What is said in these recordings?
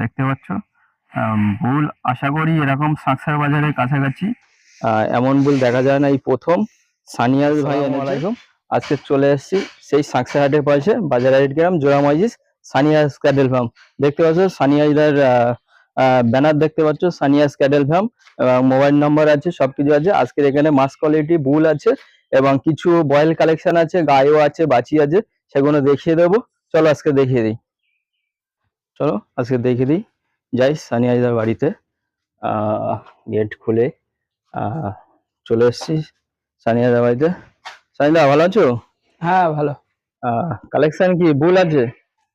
দেখতে পাচ্ছ। বুল আশা করি এরকম সাকসার বাজারের কাছাকাছি এমন বুল দেখা যায় না, এই প্রথম সানিয়াল ভাই এনেছে। আজকে চলে এসেছি সেই সাকসা হাটের পাশে বাজার গ্রাম জোড়া মসজিদ সানিয়াস ক্যাটেল ফার্ম। দেখতে পাচ্ছ সানিয়াদের ব্যানার দেখতে পাচ্ছ, সানিয়াস ক্যাটেল ফার্ম এবং মোবাইল নাম্বার আছে, সবকিছু আছে। আজকের এখানে মাস কোয়ালিটি বুল আছে এবং কিছু বয়েল কালেকশন আছে, গায়েও আছে, বাছি আছে, সেগুলো দেখিয়ে দেবো। চলো আজকে দেখিয়ে দিই, চলো আজকে দেখিয়ে দিই। যাই সানিয়াদার বাড়িতে, গেট খুলে চলে এসেছি সানিয়াদার বাড়িতে। সানিদা ভালো আছো? হ্যাঁ ভালো। কালেকশন কি বুল আছে?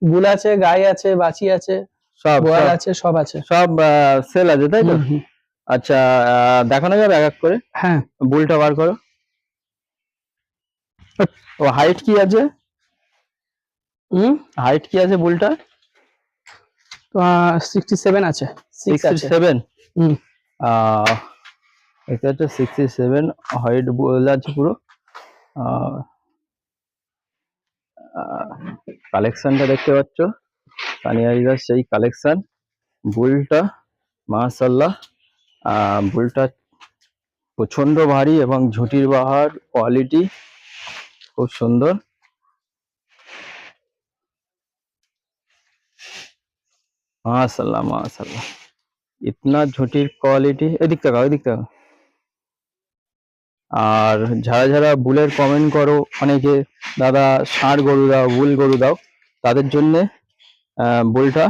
বুল আছে, গাই আছে, বাছি আছে, সব বোয়াল সব আছে, সব আছে। সব সেল আছে তাই তো? আচ্ছা, দেখানো যাবে এক এক করে? হ্যাঁ। বুলটা বার করো। ও হাইট কি আছে? হাইট কি আছে বুলটা? 67 আছে। 67। এটা হচ্ছে 67 হাইট বুল আছে পুরো। কালেকশনটা দেখতে পাচ্ছ, সানিয়ারিদার সেই কালেকশন। বুলটা মাশাআল্লাহ, বুলটা প্রচন্ড ভারী এবং ঝুটির বাহার কোয়ালিটি খুব সুন্দর। মাশাআল্লাহ মাশাআল্লাহ, ইতনা ঝুটির কোয়ালিটি। এদিক থেকে ওইদিক থেকে। আর যারা যারা বুলের কমেন্ট করো অনেকে, দাদা ষাঁড় গরু দাও, বুল গরু দাও, তাদের জন্যে বুলটা।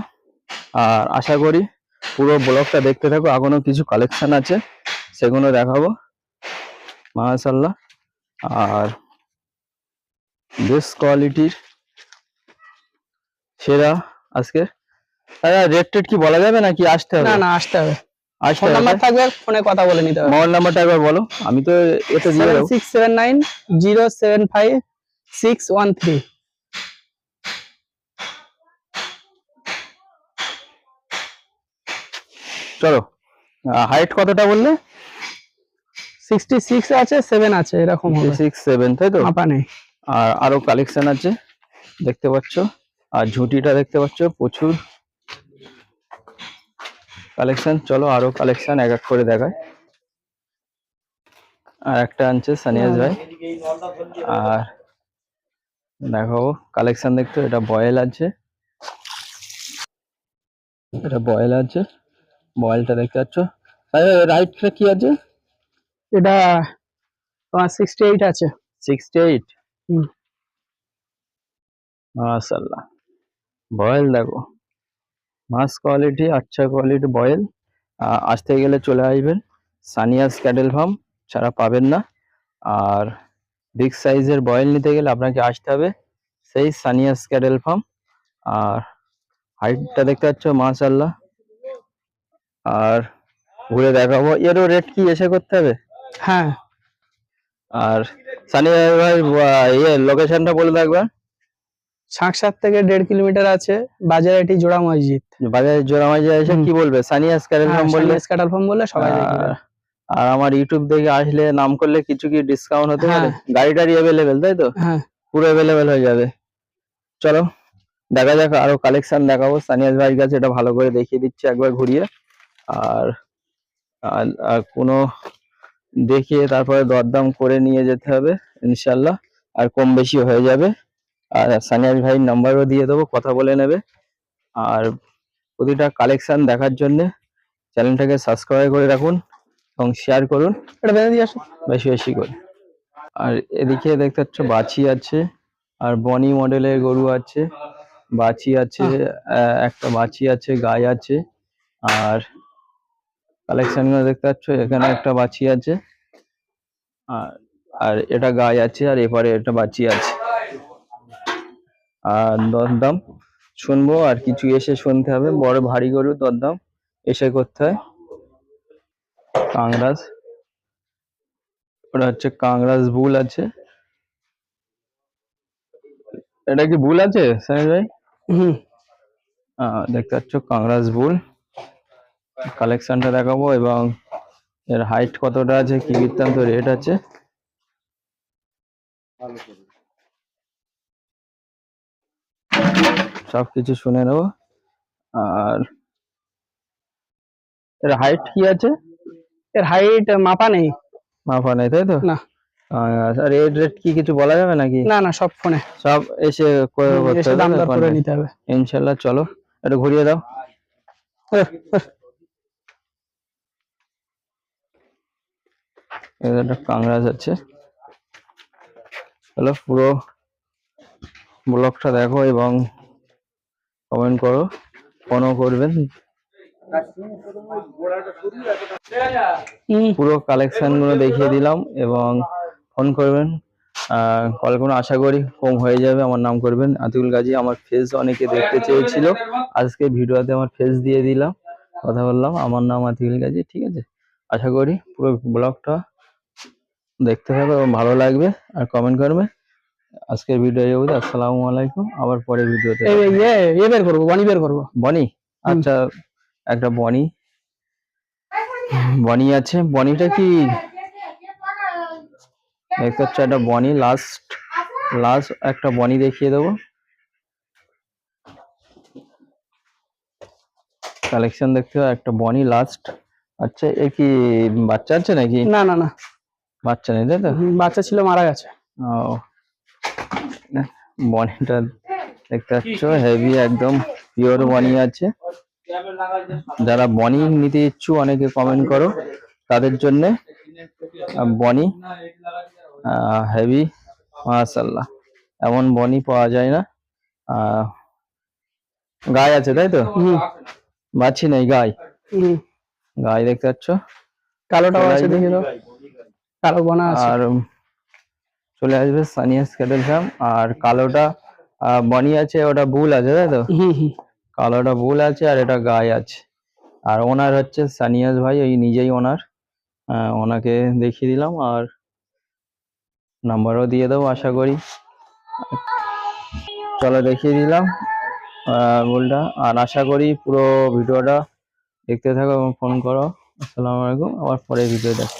আর আশা করি পুরো ব্লগটা দেখতে থাকো, এখনো কিছু কালেকশন আছে সেগুলো দেখাবো মাশাআল্লাহ। আর বেস্ট কোয়ালিটির সেরা আজকে। রেট টেট কি বলা যাবে নাকি আসতে হবে? না না, আসতে হবে। আসতে ফোন হবে, নাম্বার থাকবে, ফোনে কথা বলে নিতে হবে। মোবাইল নাম্বারটা একবার বলো, আমি তো এতে দিয়ে দেবো। 7679075613। চলো, হাইট কতটা বললে? 66 আছে, 7 আছে, এরকম হবে। 6 7 তাই তো? মাপা নেই। আর আরো কালেকশন আছে দেখতে পাচ্ছ। আর ঝুঁটিটা দেখতে পাচ্ছ, প্রচুর কালেকশন। চলো আরো কালেকশন এক এক করে দেখায়। আর একটা আনছে সানিয়াজ ভাই। আর দেখাবো কালেকশন দেখতে। এটা বয়েল আছে, এটা বয়েল আছে, বয়েলটা দেখতে পাচ্ছ। রাইটটা কি আছে? এটা তোমার 68 আছে। 68। মাশাআল্লাহ, বয়েল দেখো, মাস কোয়ালিটি, আচ্ছা কোয়ালিটি বয়েল। আসতে গেলে চলে আসবেন সানিয়াস ক্যাটেল ফার্ম, ছাড়া পাবেন না। আর বিগ সাইজের বয়েল নিতে গেলে আপনাকে আসতে হবে সেই সানিয়াস ক্যাটেল ফার্ম। আর হাইটটা দেখতে পাচ্ছ মাশাআল্লাহ। আর ঘুরে দেখাবো, এরও রেট কি এসে করতে হবে? হ্যাঁ। আর সানিয়া ভাই লোকেশনটা বলে থাকবে। সাকসার থেকে 1.5 কিলোমিটার আছে, বাজারেটি জোড়া মসজিদ। বাজারে জোড়া মাঝে এসে কি বলবে? সানিয়াস ক্যাটেল ফার্ম বললে। সানিয়াস ক্যাটেল ফার্ম বললে সবাই দেখবে। আর আমার ইউটিউব দেখে আসলে নাম করলে কিছু কি ডিসকাউন্ট হতে পারে? হ্যাঁ। গাড়ি টাড়ি অ্যাভেলেবেল তাই তো? হ্যাঁ। পুরো অ্যাভেলেবেল হয়ে যাবে। চলো দেখা যাক, আরো কালেকশন দেখাবো সানিয়াস ভাইয়ের কাছে, এটা ভালো করে দেখিয়ে দিচ্ছি একবার ঘুরিয়ে। আর আর কোনো দেখিয়ে তারপরে দরদাম করে নিয়ে যেতে হবে ইনশাল্লাহ, আর কম বেশি হয়ে যাবে। আর সানিয়াস ভাইয়ের নাম্বারও দিয়ে দেবো, কথা বলে নেবে। আর প্রতিটা কালেকশন দেখার জন্য চ্যানেলটাকে সাবস্ক্রাইব করে রাখুন এবং শেয়ার করুন, এটা বেঁধে দিয়ে আসুন বেশি বেশি করে। আর এদিকে দেখতে পাচ্ছ বাছি আছে, আর বনি মডেলের গরু আছে, বাছি আছে, একটা বাছি আছে, গাই আছে। আর কালেকশন গুলো দেখতে পাচ্ছ, এখানে একটা বাছি আছে, আর আর এটা গাই আছে, আর এপারে একটা বাছি আছে। আর দরদাম শুনবো, আর কিছু এসে শুনতে হবে। বড় ভারী গরু, দরদাম এসে করতে হয়। কাংরাজ, ওটা হচ্ছে কাংরাজ বুল আছে। এটা কি বুল আছে সানিয়াস ভাই? দেখতে পাচ্ছ কাংরাজ বুল। কালেকশনটা দেখাবো এবং এর হাইট কতটা আছে, কি বৃত্তান্ত, রেট আছে সবকিছু শুনে নেবো। আর এর হাইট কি আছে? এর হাইট মাপা নেই। মাপা নেই তাই তো? না আর এর রেট কি কিছু বলা যাবে নাকি? না না, সব ফোনে সব এসে করে করতে এসে হবে দাম তো দর করে contact? নিতে হবে। ইনশাল্লাহ, চলো একটু ঘুরিয়ে দাও। এখানে একটা কাংড়াস আছে। চলো পুরো ব্লগটা দেখো এবং কমেন্ট করো, ফোনও করবেন। পুরো কালেকশন গুলো দেখিয়ে দিলাম এবং ফোন করবেন। কল করুন, আশা করি কম হয়ে যাবে। আমার নাম করবেন আতিকুল গাজী। আমার ফেস অনেকে দেখতে চেয়েছিল, আজকে ভিডিওতে আমার ফেস দিয়ে দিলাম, কথা বললাম। আমার নাম আতিকুল গাজী, ঠিক আছে? আশা করি পুরো ব্লগটা দেখতে হবে এবং ভালো লাগবে আর কমেন্ট করবে। আজকের ভিডিও এই অবধি। আসসালামু আলাইকুম, আবার পরের ভিডিওতে। বের করবো, বনি বের করবো। বনি, আচ্ছা একটা বনি বনি আছে। বনিটা কি দেখতে হচ্ছে? একটা বনি লাস্ট লাস্ট একটা বনি দেখিয়ে দেবো। কালেকশন দেখতে হবে, একটা বনি লাস্ট। আচ্ছা, এ কি বাচ্চা আছে নাকি? না না না, বাচ্চা নেই তাই তো? বাচ্চা ছিল, মারা গেছে। ও, বনিটা দেখতে পাচ্ছ, হেভি একদম পিওর বনি আছে। যারা বনি নিতে ইচ্ছুক অনেকে কমেন্ট করো, তাদের জন্য বনি হেভি, মাশাআল্লাহ। এমন বনি পাওয়া যায় না। গায়ে আছে তাই তো? বাছি নেই, গায়ে গায়ে দেখতে পাচ্ছ। কালোটাও আছে, দেখে দাও, কালো বনা আছে। আর চলে আসবে সানিয়াস ক্যাটেল ফার্ম। আর কালোটা বনি আছে, ওটা বুল আছে তাই তো? কালোটা বুল আছে আর এটা গায়ে আছে। আর ওনার হচ্ছে সানিয়াস ভাই, ওই নিজেই ওনার। ওনাকে দেখিয়ে দিলাম আর নাম্বারও দিয়ে দেবো আশা করি। চলো দেখিয়ে দিলাম বুলটা। আর আশা করি পুরো ভিডিওটা দেখতে থাকো এবং ফোন করো। আসসালামু আলাইকুম, আবার পরে ভিডিও দেখো।